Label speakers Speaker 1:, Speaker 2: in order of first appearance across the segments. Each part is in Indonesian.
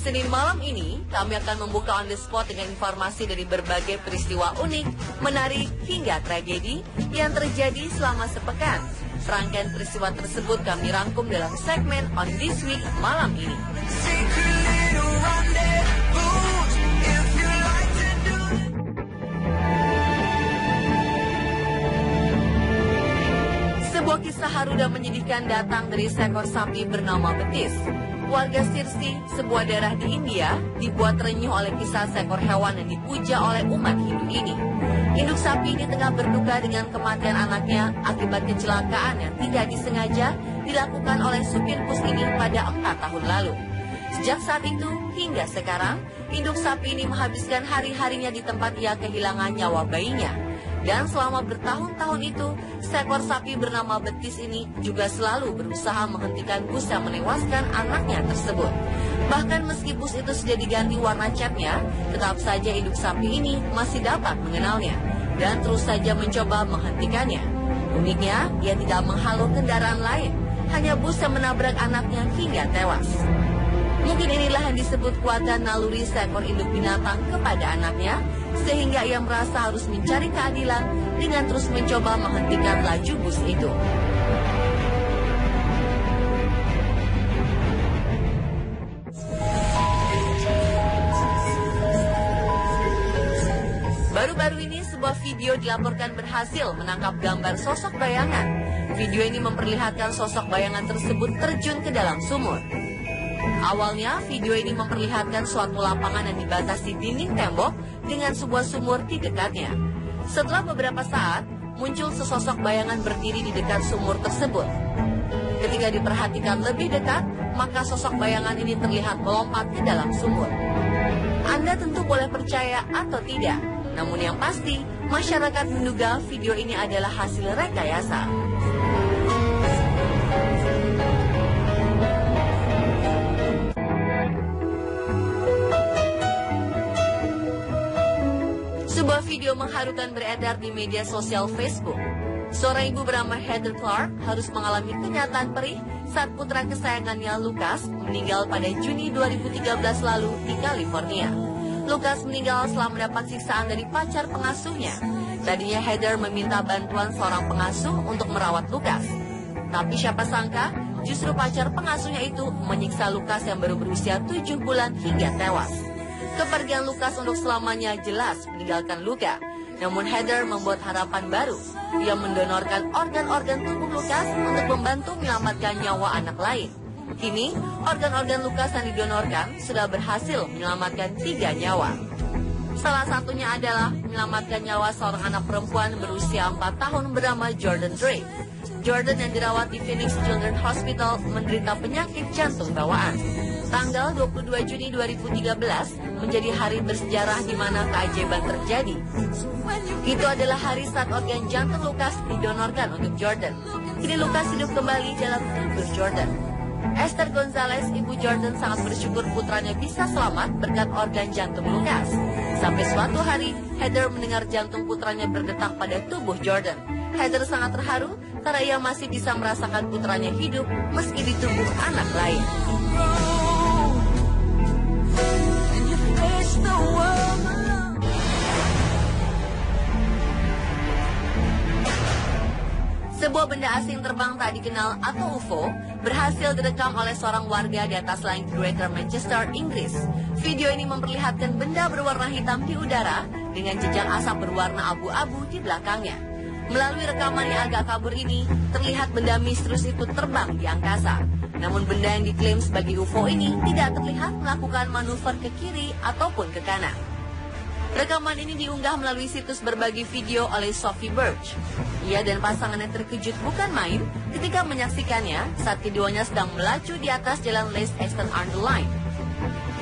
Speaker 1: Senin malam ini, kami akan membuka on the spot dengan informasi dari berbagai peristiwa unik, menarik, hingga tragedi yang terjadi selama sepekan. Rangkaian peristiwa tersebut kami rangkum dalam segmen On This Week malam ini. Sebuah kisah haru dan menyedihkan datang dari seekor sapi bernama Betis. Warga Sirsi, sebuah daerah di India, dibuat renyuh oleh kisah seekor hewan yang dipuja oleh umat Hindu ini. Induk sapi ini tengah berduka dengan kematian anaknya akibat kecelakaan yang tidak disengaja dilakukan oleh supir bus ini pada 4 tahun lalu. Sejak saat itu hingga sekarang, induk sapi ini menghabiskan hari-harinya di tempat ia kehilangan nyawa bayinya. Dan selama bertahun-tahun itu, seekor sapi bernama Betis ini juga selalu berusaha menghentikan bus yang menewaskan anaknya tersebut. Bahkan meski bus itu sudah diganti warna catnya, tetap saja induk sapi ini masih dapat mengenalnya dan terus saja mencoba menghentikannya. Uniknya, ia tidak menghalau kendaraan lain, hanya bus yang menabrak anaknya hingga tewas. Mungkin inilah yang disebut kuatan naluri seekor induk binatang kepada anaknya, sehingga ia merasa harus mencari keadilan dengan terus mencoba menghentikan laju bus itu. Baru-baru ini sebuah video dilaporkan berhasil menangkap gambar sosok bayangan. Video ini memperlihatkan sosok bayangan tersebut terjun ke dalam sumur. Awalnya, video ini memperlihatkan suatu lapangan yang dibatasi dinding tembok dengan sebuah sumur di dekatnya. Setelah beberapa saat, muncul sesosok bayangan berdiri di dekat sumur tersebut. Ketika diperhatikan lebih dekat, maka sosok bayangan ini terlihat melompat ke dalam sumur. Anda tentu boleh percaya atau tidak, namun yang pasti, masyarakat menduga video ini adalah hasil rekayasa. Sebuah video mengharukan beredar di media sosial Facebook. Seorang ibu bernama Heather Clark harus mengalami kenyataan perih saat putra kesayangannya Lucas meninggal pada Juni 2013 lalu di California. Lucas meninggal setelah mendapat siksaan dari pacar pengasuhnya. Tadinya Heather meminta bantuan seorang pengasuh untuk merawat Lucas. Tapi siapa sangka, justru pacar pengasuhnya itu menyiksa Lucas yang baru berusia 7 bulan hingga tewas. Kepergian Lucas untuk selamanya jelas meninggalkan luka. Namun Heather membuat harapan baru. Ia mendonorkan organ-organ tubuh Lucas untuk membantu menyelamatkan nyawa anak lain. Kini, organ-organ Lucas yang didonorkan sudah berhasil menyelamatkan 3 nyawa. Salah satunya adalah menyelamatkan nyawa seorang anak perempuan berusia 4 tahun bernama Jordan Drake. Jordan yang dirawat di Phoenix Children's Hospital menderita penyakit jantung bawaan. Tanggal 22 Juni 2013 menjadi hari bersejarah di mana keajaiban terjadi. Itu adalah hari saat organ jantung Lucas didonorkan untuk Jordan. Kini Lucas hidup kembali dalam tubuh Jordan. Esther Gonzalez, ibu Jordan, sangat bersyukur putranya bisa selamat berkat organ jantung Lucas. Sampai suatu hari, Heather mendengar jantung putranya berdetak pada tubuh Jordan. Heather sangat terharu karena ia masih bisa merasakan putranya hidup meski di tubuh anak lain. Sebuah benda asing terbang tak dikenal atau UFO berhasil direkam oleh seorang warga di atas langit Greater Manchester, Inggris. Video ini memperlihatkan benda berwarna hitam di udara dengan jejak asap berwarna abu-abu di belakangnya. Melalui rekaman yang agak kabur ini, terlihat benda misterius itu terbang di angkasa. Namun benda yang diklaim sebagai UFO ini tidak terlihat melakukan manuver ke kiri ataupun ke kanan. Rekaman ini diunggah melalui situs berbagi video oleh Sophie Birch. Ia dan pasangannya terkejut bukan main ketika menyaksikannya saat keduanya sedang melaju di atas jalan Leeds Eastern Under Line.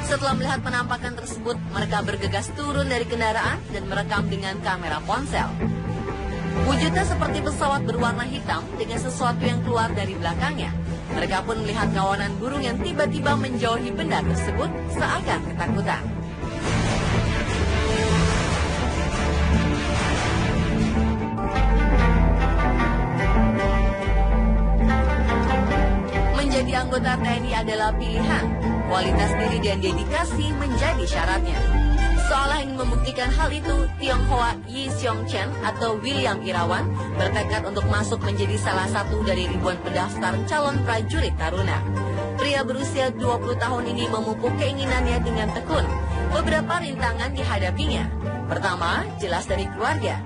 Speaker 1: Setelah melihat penampakan tersebut, mereka bergegas turun dari kendaraan dan merekam dengan kamera ponsel. Wujudnya seperti pesawat berwarna hitam dengan sesuatu yang keluar dari belakangnya. Mereka pun melihat kawanan burung yang tiba-tiba menjauhi benda tersebut seakan ketakutan. Menjadi anggota TNI adalah pilihan. kualitas diri dan dedikasi menjadi syaratnya. Seolah ingin membuktikan hal itu, Tionghoa Yi Seong Chen atau William Irawan bertekad untuk masuk menjadi salah satu dari ribuan pendaftar calon prajurit taruna. Pria berusia 20 tahun ini memupuk keinginannya dengan tekun. Beberapa rintangan dihadapinya. Pertama, jelas dari keluarga.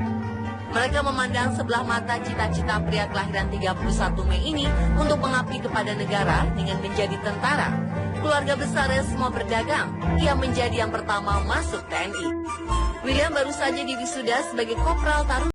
Speaker 1: Mereka memandang sebelah mata cita-cita pria kelahiran 31 Mei ini untuk mengabdi kepada negara dengan menjadi tentara. Keluarga besarnya semua berdagang. Ia menjadi yang pertama masuk TNI. William baru saja diwisuda sebagai Kopral Taruna.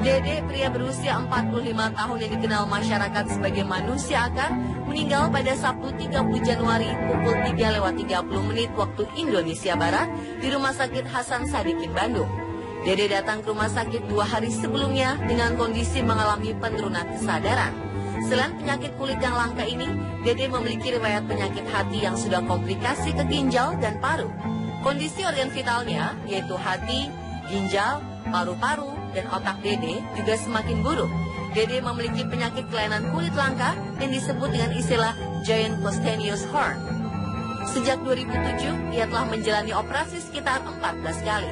Speaker 1: Dede, pria berusia 45 tahun yang dikenal masyarakat sebagai manusia akar, meninggal pada Sabtu 30 Januari pukul 3:30 waktu Indonesia Barat di Rumah Sakit Hasan Sadikin, Bandung. Dede datang ke rumah sakit 2 hari sebelumnya dengan kondisi mengalami penurunan kesadaran. Selain penyakit kulit yang langka ini, Dede memiliki riwayat penyakit hati yang sudah komplikasi ke ginjal dan paru. Kondisi organ vitalnya, yaitu hati, ginjal, paru-paru, dan otak Dede juga semakin buruk. Dede memiliki penyakit kelainan kulit langka yang disebut dengan istilah giant cutaneous horn. Sejak 2007, ia telah menjalani operasi sekitar 14 kali.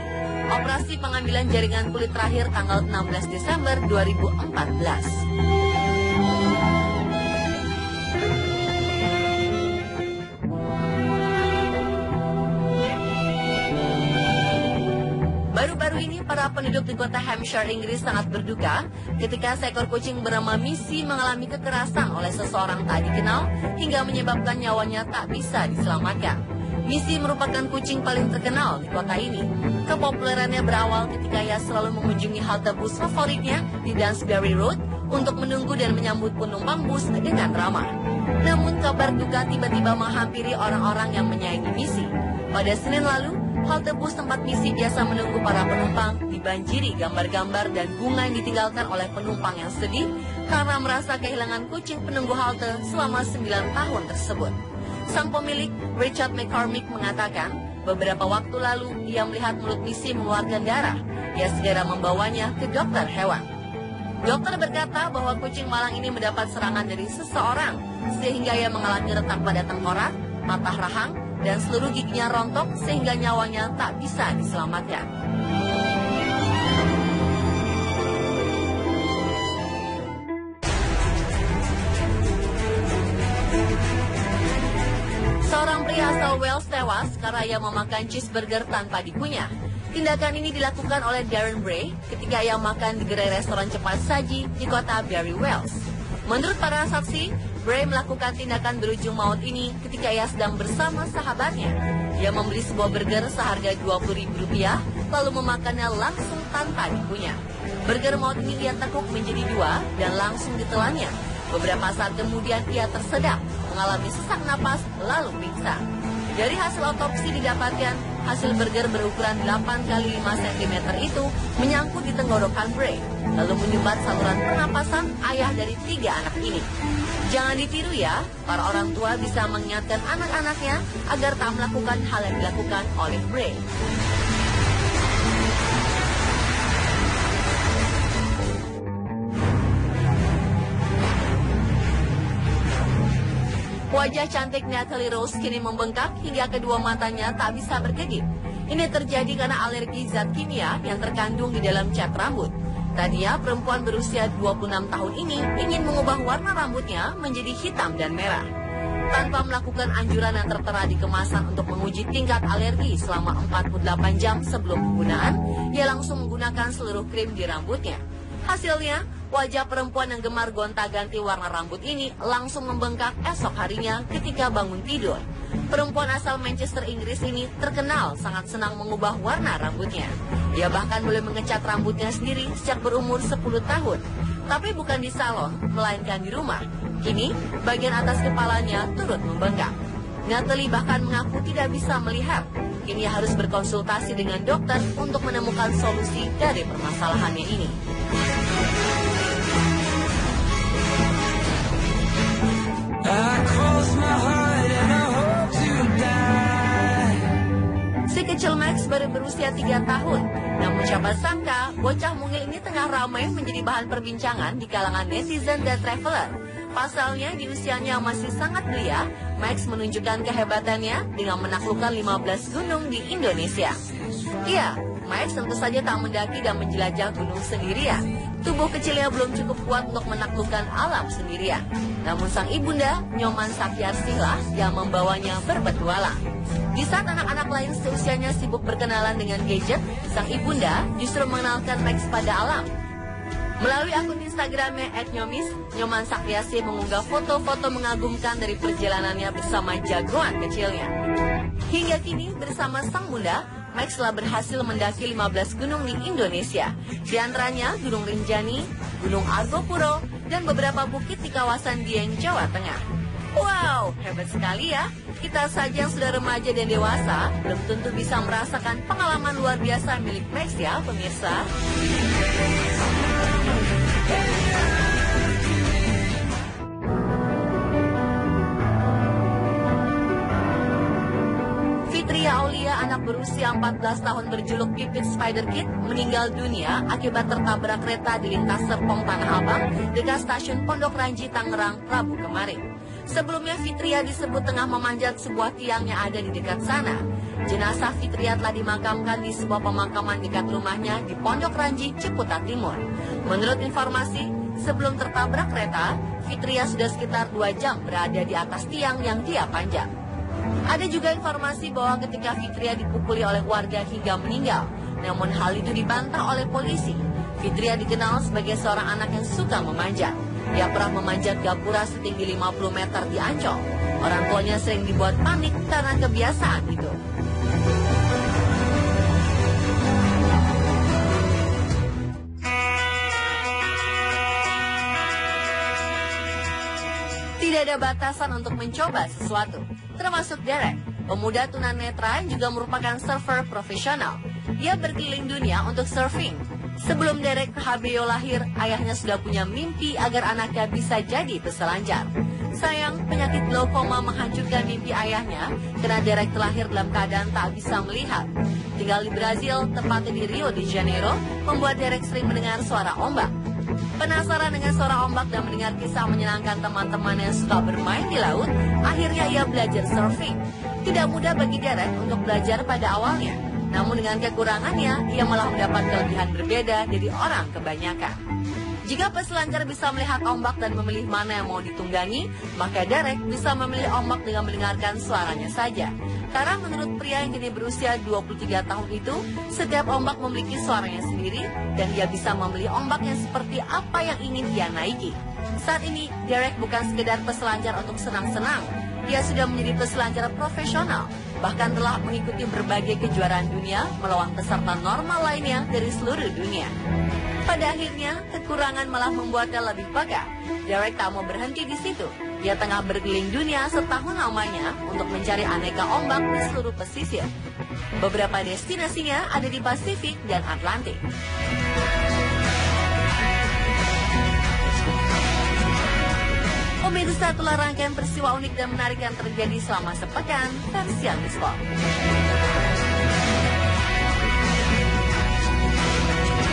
Speaker 1: Operasi pengambilan jaringan kulit terakhir tanggal 16 Desember 2014. Baru-baru ini para penduduk di kota Hampshire, Inggris sangat berduka ketika seekor kucing bernama Missy mengalami kekerasan oleh seseorang tak dikenal hingga menyebabkan nyawanya tak bisa diselamatkan. Missy merupakan kucing paling terkenal di kota ini. Kepopulerannya berawal ketika ia selalu mengunjungi halte bus favoritnya di Dansbury Road untuk menunggu dan menyambut penumpang bus dengan ramah. Namun kabar duka tiba-tiba menghampiri orang-orang yang menyayangi Missy. Pada Senin lalu, halte bus tempat Missy biasa menunggu para penumpang dibanjiri gambar-gambar dan bunga yang ditinggalkan oleh penumpang yang sedih karena merasa kehilangan kucing penunggu halte selama 9 tahun tersebut. Sang pemilik, Richard McCormick, mengatakan beberapa waktu lalu ia melihat mulut Missy mengeluarkan darah. Ia segera membawanya ke dokter hewan. Dokter berkata bahwa kucing malang ini mendapat serangan dari seseorang sehingga ia mengalami retak pada tengkorak, patah rahang, dan seluruh giginya rontok sehingga nyawanya tak bisa diselamatkan. Seorang pria asal Wales tewas karena ia memakan cheeseburger tanpa dikunyah. Tindakan ini dilakukan oleh Darren Bray ketika ia makan di gerai restoran cepat saji di kota Barry, Wales. Menurut para saksi, Bray melakukan tindakan berujung maut ini ketika ia sedang bersama sahabatnya. Ia membeli sebuah burger seharga Rp20.000 lalu memakannya langsung tanpa dikunyah. Burger maut ini ia tekuk menjadi 2 dan langsung ditelannya. Beberapa saat kemudian ia tersedak, mengalami sesak napas lalu pingsan. Dari hasil otopsi didapatkan, hasil burger berukuran 8 x 5 cm itu menyangkut di tenggorokan Bray, lalu menyumbat saluran pernapasan ayah dari 3 anak ini. Jangan ditiru ya, para orang tua bisa mengingatkan anak-anaknya agar tak melakukan hal yang dilakukan oleh Bray. Wajah cantik Natalie Rose kini membengkak hingga kedua matanya tak bisa berkedip. Ini terjadi karena alergi zat kimia yang terkandung di dalam cat rambut. Tadinya perempuan berusia 26 tahun ini ingin mengubah warna rambutnya menjadi hitam dan merah. Tanpa melakukan anjuran yang tertera di kemasan untuk menguji tingkat alergi selama 48 jam sebelum penggunaan, ia langsung menggunakan seluruh krim di rambutnya. Hasilnya, wajah perempuan yang gemar gonta-ganti warna rambut ini langsung membengkak esok harinya ketika bangun tidur. Perempuan asal Manchester, Inggris ini terkenal sangat senang mengubah warna rambutnya. Ia bahkan boleh mengecat rambutnya sendiri sejak berumur 10 tahun. Tapi bukan di salon, melainkan di rumah. Kini, bagian atas kepalanya turut membengkak. Natalie bahkan mengaku tidak bisa melihat. Kini harus berkonsultasi dengan dokter untuk menemukan solusi dari permasalahannya ini. Si kecil Max baru berusia 3 tahun. Namun siapa sangka, bocah mungil ini tengah ramai menjadi bahan perbincangan di kalangan netizen dan traveler. Pasalnya di usianya yang masih sangat belia, Max menunjukkan kehebatannya dengan menaklukkan 15 gunung di Indonesia. Iya, Max tentu saja tak mendaki dan menjelajah gunung sendirian. Tubuh kecilnya belum cukup kuat untuk menaklukkan alam sendirian. Namun sang ibunda, Nyoman Sakyarsihlah yang membawanya berpetualang. Di saat anak-anak lain seusianya sibuk berkenalan dengan gadget, sang ibunda justru mengenalkan Max pada alam. Melalui akun Instagramnya @nyomis, Nyoman Sakyarsih mengunggah foto-foto mengagumkan dari perjalanannya bersama jagoan kecilnya. Hingga kini bersama sang bunda, Max telah berhasil mendaki 15 gunung di Indonesia. Di antaranya Gunung Rinjani, Gunung Argopuro, dan beberapa bukit di kawasan Dieng, Jawa Tengah. Wow, hebat sekali ya. Kita saja yang sudah remaja dan dewasa belum tentu bisa merasakan pengalaman luar biasa milik Max ya, pemirsa. Fitria Aulia, anak berusia 14 tahun berjuluk Pipit Spider Kid, meninggal dunia akibat tertabrak kereta di lintas Serpong Tanah Abang dekat stasiun Pondok Ranji, Tangerang, Rabu kemarin. Sebelumnya Fitria disebut tengah memanjat sebuah tiang yang ada di dekat sana. Jenazah Fitria telah dimakamkan di sebuah pemakaman dekat rumahnya di Pondok Ranji, Ciputat Timur. Menurut informasi, sebelum tertabrak kereta, Fitria sudah sekitar 2 jam berada di atas tiang yang dia panjat. Ada juga informasi bahwa ketika Fitria dipukuli oleh warga hingga meninggal, namun hal itu dibantah oleh polisi. Fitria dikenal sebagai seorang anak yang suka memanjat. Dia pernah memanjat gapura setinggi 50 meter di Ancol. Orang tuanya sering dibuat panik karena kebiasaan itu. Tidak ada batasan untuk mencoba sesuatu, termasuk Derek, pemuda tunanetra yang juga merupakan surfer profesional. Dia berkeliling dunia untuk surfing. Sebelum Derek Habeo lahir, ayahnya sudah punya mimpi agar anaknya bisa jadi peselancar. Sayang, penyakit glaukoma menghancurkan mimpi ayahnya karena Derek terlahir dalam keadaan tak bisa melihat. Tinggal di Brazil, tepatnya di Rio de Janeiro, membuat Derek sering mendengar suara ombak. Penasaran dengan suara ombak dan mendengar kisah menyenangkan teman-teman yang suka bermain di laut, akhirnya ia belajar surfing. Tidak mudah bagi Derek untuk belajar pada awalnya. Namun dengan kekurangannya, ia malah mendapat kelebihan berbeda dari orang kebanyakan. Jika peselancar bisa melihat ombak dan memilih mana yang mau ditunggangi, maka Derek bisa memilih ombak dengan mendengarkan suaranya saja. Karena menurut pria yang kini berusia 23 tahun itu, setiap ombak memiliki suaranya sendiri dan dia bisa memilih ombak yang seperti apa yang ingin dia naiki. Saat ini, Derek bukan sekedar peselancar untuk senang-senang. Dia sudah menjadi peselancar profesional, bahkan telah mengikuti berbagai kejuaraan dunia melawan peserta normal lainnya dari seluruh dunia. Pada akhirnya, kekurangan malah membuatnya lebih peka. Derek tak mau berhenti di situ. Dia tengah berkeliling dunia setahun lamanya untuk mencari aneka ombak di seluruh pesisir. Beberapa destinasinya ada di Pasifik dan Atlantik. Pemirsa, itulah rangkaian peristiwa unik dan menarik yang terjadi selama sepekan versi Sport.